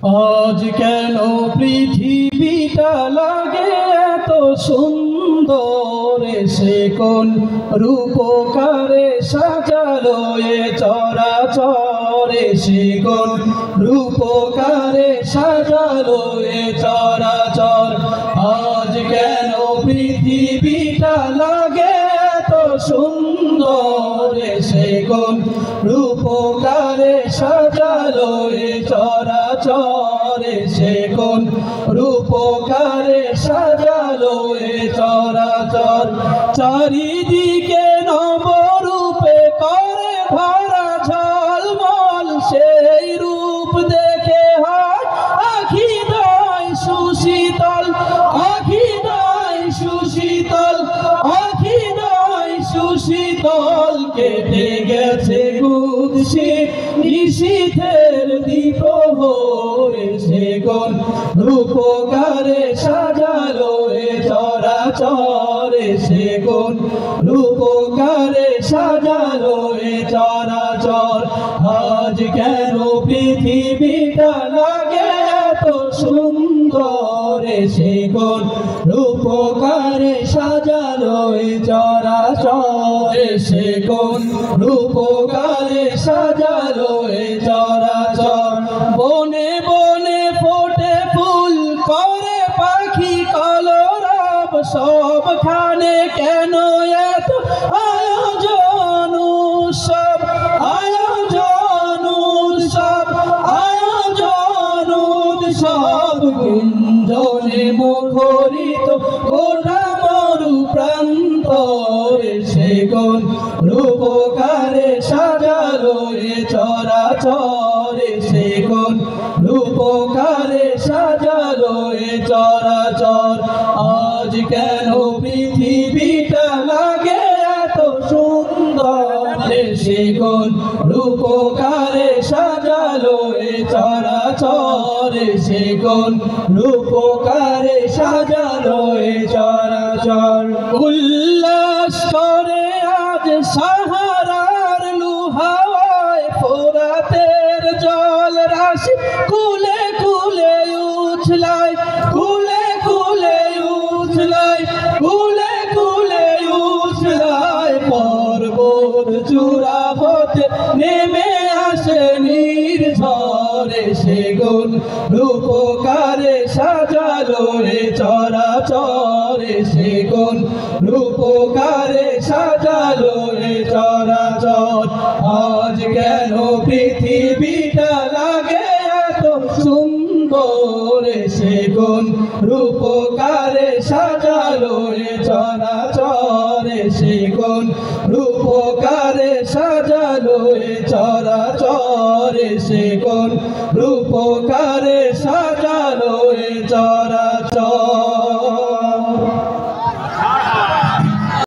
আজ কেন পৃথিবীটা লাগে এত সুন্দর, সে কোন রূপকারে সাজালো এ চরাচরে, সে কোন রূপকারে সাজালো এ চরাচর। আজ কেন পৃথিবীটা লাগে এত সুন্দর, সে কোন রূপকারে সাজালো এ চরাচরে, সে কোন রূপকারে সাজালো এ চরাচর। চারিদিকে নবরূপে করে ভরা ঝলমল, সেই রূপ দেখে হয় আখি দয় সুশীতল, আখি দয় সুশীতল, আখি দয় সুশীতল। কেটে গেছে কুৎসিত নিশীথের দ্বিপ্রহরে, সে কোন রূপকারে সাজালো এ চরাচরে, সে কোন রূপকারে সাজালো এ চরাচর। আজ কেন পৃথিবীটা লাগে এত সুন্দর, সে কোন রূপকারে সাজালো এ চরাচর, সে কোন রূপকারে সাজালো এ চরাচর। বনে বনে ফোটে ফুল করে পাখি কলরব, সবখানে কেন এত আয়োজন উৎসব, আয়োজন উৎসব, আয়োজন উৎসব। গুঞ্জনে মুখরিত গোটা মরু প্রান্তরে, সে কোন রূপকারে সাজালো এ চরাচরে, সে কোন রূপকারে সাজালো এ চরাচর। আজ কেন পৃথিবীটা লাগে এত সুন্দর, সে কোন রূপকারে সাজালো এ চরাচরে, সে কোন রূপকারে সাজালো এ চরাচর। উল্লাস করে আজ সাহারার লুহাওয়ায় ফোরাতের জল রাশি কুলে কুলে উছলায়, কুলে কুলে উছলায়, কুলে কুলে উছলায়। পর্বত চূড়া হতে নেমে আসে নির্ঝরে, সে কোন রূপকারে সাজালো এ চরাচরে, সে কোন রূপকারে সাজালো এ চরাচর। আজ কেন পৃথিবীটা লাগে এত সুন্দর, সে কোন রূপকারে সাজালো এ চরাচরে, সে কোন রূপকারে সাজালো এ চরাচরে, সে কোন রূপকারে সাজালো এ চরাচর।